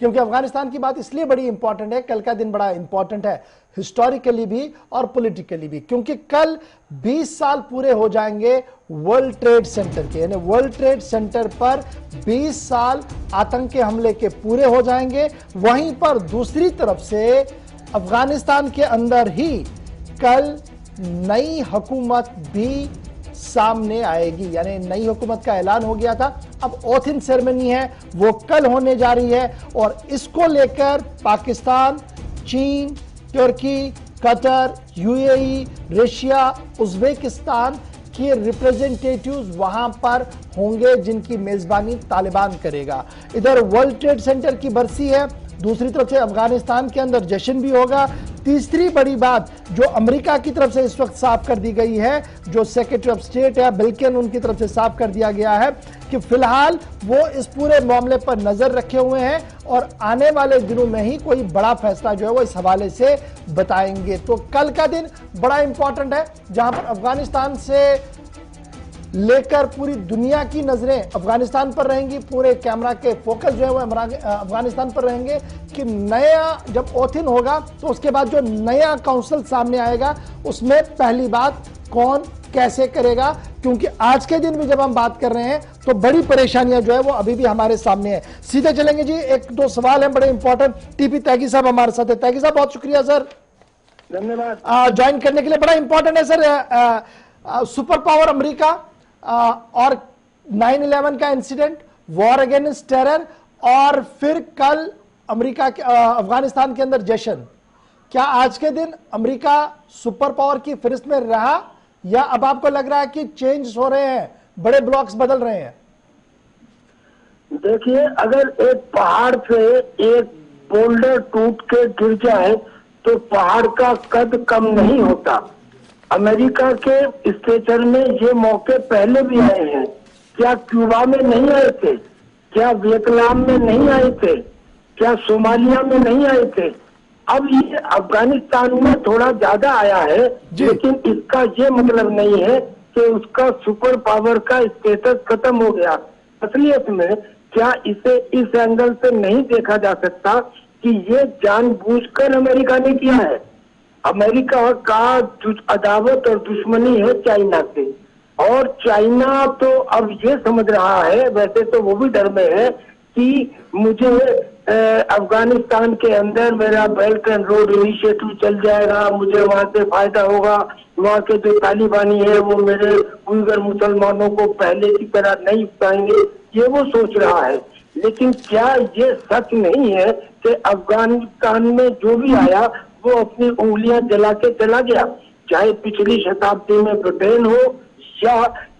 क्योंकि अफगानिस्तान की बात इसलिए बड़ी इंपॉर्टेंट है, कल का दिन बड़ा इंपॉर्टेंट है हिस्टोरिकली भी और पॉलिटिकली भी, क्योंकि कल 20 साल पूरे हो जाएंगे वर्ल्ड ट्रेड सेंटर के, यानी वर्ल्ड ट्रेड सेंटर पर 20 साल आतंक के हमले के पूरे हो जाएंगे। वहीं पर दूसरी तरफ से अफगानिस्तान के अंदर ही कल नई हुकूमत भी सामने आएगी, यानी नई हुकूमत का ऐलान हो गया था। अब ओथ इन सेरेमनी है वो कल होने जा रही है और इसको लेकर पाकिस्तान, चीन, तुर्की, कतर, यूएई, रशिया, उज्बेकिस्तान के रिप्रेजेंटेटिव्स वहां पर होंगे जिनकी मेजबानी तालिबान करेगा। इधर वर्ल्ड ट्रेड सेंटर की बरसी है, दूसरी तरफ से अफगानिस्तान के अंदर जश्न भी होगा। तीसरी बड़ी बात जो अमेरिका की तरफ से इस वक्त साफ कर दी गई है, जो सेक्रेटरी ऑफ स्टेट है बिल्किन, उनकी तरफ से साफ कर दिया गया है कि फिलहाल वो इस पूरे मामले पर नजर रखे हुए हैं और आने वाले दिनों में ही कोई बड़ा फैसला जो है वो इस हवाले से बताएंगे। तो कल का दिन बड़ा इंपॉर्टेंट है जहां पर अफगानिस्तान से लेकर पूरी दुनिया की नजरें अफगानिस्तान पर रहेंगी, पूरे कैमरा के फोकस जो है वो अफगानिस्तान पर रहेंगे कि नया जब ओथिन होगा तो उसके बाद जो नया काउंसिल सामने आएगा उसमें पहली बात कौन कैसे करेगा, क्योंकि आज के दिन भी जब हम बात कर रहे हैं तो बड़ी परेशानियां जो है वो अभी भी हमारे सामने है। सीधे चलेंगे जी, एक दो सवाल हैं बड़े इंपॉर्टेंट। टीपी तैगी साहब हमारे साथ है। तैगी साहब बहुत शुक्रिया सर, धन्यवाद ज्वाइन करने के लिए। बड़ा इंपॉर्टेंट है सर, सुपर पावर अमेरिका और 9/11 का इंसिडेंट, वॉर अगेंस्ट टेरर और फिर कल अमेरिका के अफगानिस्तान के अंदर जश्न। क्या आज के दिन अमेरिका सुपर पावर की फहरिस्त में रहा या अब आपको लग रहा है कि चेंज हो रहे हैं, बड़े ब्लॉक्स बदल रहे हैं? देखिए, अगर एक पहाड़ से एक बोल्डर टूट के गिर जाए तो पहाड़ का कद कम नहीं होता। अमेरिका के स्ट्रेचर में ये मौके पहले भी आए हैं। क्या क्यूबा में नहीं आए थे? क्या वियतनाम में नहीं आए थे? क्या सोमालिया में नहीं आए थे? अब ये अफगानिस्तान में थोड़ा ज्यादा आया है, लेकिन इसका ये मतलब नहीं है कि उसका सुपर पावर का स्टेटस खत्म हो गया। असलियत में क्या इसे इस एंगल से नहीं देखा जा सकता कि ये जानबूझकर अमेरिका ने किया है? अमेरिका का अदावत और दुश्मनी है चाइना से, और चाइना तो अब ये समझ रहा है, वैसे तो वो भी डर में है कि मुझे अफगानिस्तान के अंदर मेरा बेल्ट एंड रोड इनिशिएटिव चल जाएगा, मुझे वहां से फायदा होगा, वहां के जो तालिबानी है वो मेरे उइगर मुसलमानों को पहले की तरह नहीं उठाएंगे, ये वो सोच रहा है। लेकिन क्या ये सच नहीं है कि अफगानिस्तान में जो भी आया वो अपनी उंगलियां जला के चला गया? चाहे पिछली शताब्दी में ब्रिटेन हो या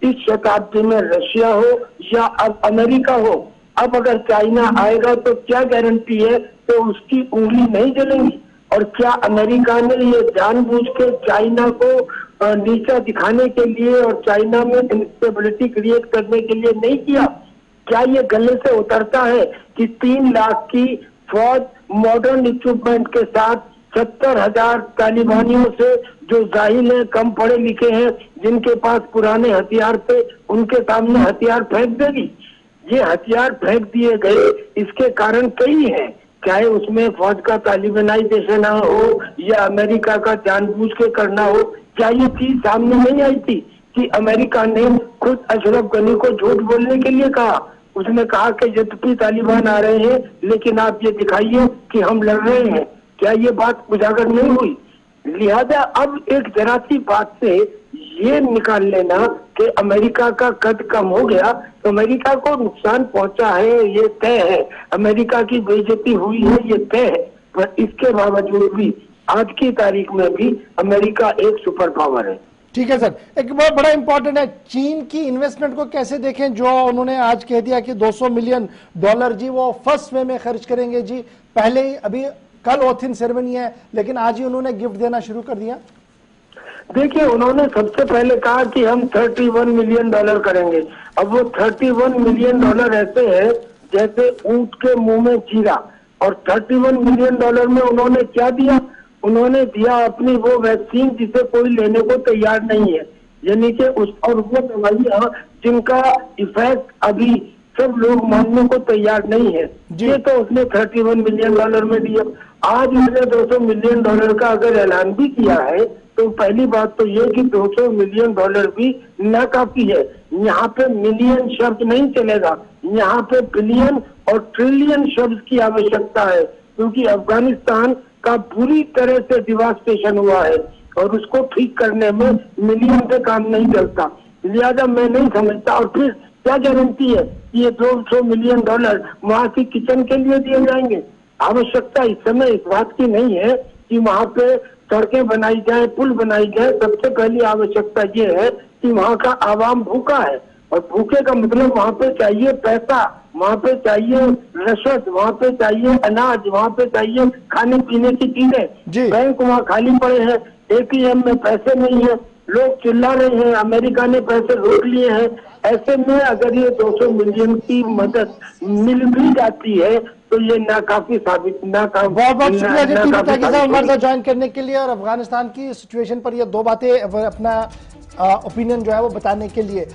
इस शताब्दी में रशिया हो या अब अमेरिका हो, अब अगर चाइना आएगा तो क्या गारंटी है तो उसकी उंगली नहीं जलेंगी? और क्या अमेरिका ने ये जानबूझ के चाइना को नीचा दिखाने के लिए और चाइना में इंस्टेबिलिटी क्रिएट करने के लिए नहीं किया? क्या ये गले से उतरता है कि 3 लाख की फौज मॉडर्न इक्विपमेंट के साथ 70,000 तालिबानियों से जो जाहिल है, कम पढ़े लिखे हैं, जिनके पास पुराने हथियार थे, उनके सामने हथियार फेंक देगी? ये हथियार फेंक दिए गए, इसके कारण कई हैं, चाहे उसमें फौज का तालिबानाइजेशन हो या अमेरिका का जानबूझ के करना हो। क्या ये चीज सामने नहीं आई थी कि अमेरिका ने खुद अशरफ गनी को झूठ बोलने के लिए कहा? उसने कहा कि यद्यपि तालिबान आ रहे हैं लेकिन आप ये दिखाइए कि हम लड़ रहे हैं। क्या ये बात उजागर नहीं हुई? लिहाजा अब एक जरा सी बात से ये निकाल लेना कि अमेरिका का कद कम हो गया, तो अमेरिका को नुकसान पहुंचा है ये तय है, अमेरिका की बेइज्जती हुई है ये तय है, पर इसके बावजूद भी आज की तारीख में भी अमेरिका एक सुपर पावर है। ठीक है सर, एक बहुत बड़ा इंपॉर्टेंट है, चीन की इन्वेस्टमेंट को कैसे देखें, जो उन्होंने आज कह दिया कि $200 मिलियन जी वो फर्स्ट वे में खर्च करेंगे जी। पहले ही अभी कल ओथिन सेरेमनी है लेकिन आज ही उन्होंने गिफ्ट देना शुरू कर दिया। देखिए, उन्होंने सबसे पहले कहा कि हम $31 मिलियन करेंगे। अब वो $31 मिलियन ऐसे है जैसे ऊंट के मुंह में जीरा। और $31 मिलियन में उन्होंने क्या दिया? उन्होंने दिया अपनी वो वैक्सीन जिसे कोई लेने को तैयार नहीं है, यानी कि उस और वो दवाइयां जिनका इफेक्ट अभी सब लोग मानने को तैयार नहीं है। जी। ये तो उसने $31 मिलियन में दिया। आज उसने $200 मिलियन का अगर ऐलान भी किया है तो पहली बात तो ये कि $200 मिलियन भी नाकाफी है। यहाँ पे मिलियन शब्द नहीं चलेगा, यहाँ पे बिलियन और ट्रिलियन शब्द की आवश्यकता है, क्योंकि अफगानिस्तान का पूरी तरह से डिवास्टेशन हुआ है और उसको ठीक करने में मिलियन से काम नहीं चलता। लिहाजा मैं नहीं समझता। और फिर क्या गारंटी है कि ये $200 मिलियन वहाँ की किचन के लिए दिए जाएंगे? आवश्यकता इस समय इस बात की नहीं है कि वहाँ पे सड़कें बनाई जाए, पुल बनाई जाए। सबसे पहली आवश्यकता ये है कि वहाँ का आवाम भूखा है, और भूखे का मतलब वहाँ पे चाहिए पैसा, वहाँ पे चाहिए रसद, वहाँ पे चाहिए अनाज, वहाँ पे चाहिए खाने पीने की चीजें। बैंक वहाँ खाली पड़े हैं, ATM में पैसे नहीं है, लोग चिल्ला रहे हैं अमेरिका ने पैसे रोक लिए हैं। ऐसे में अगर ये 200 मिलियन की मदद मिल भी जाती है तो ये नाकाफी साबित बहुत बहुत शुक्रिया जी टीवी के साथ हमारे साथ ज्वाइन करने के लिए और अफगानिस्तान की सिचुएशन पर ये दो बातें अपना ओपिनियन जो है वो बताने के लिए।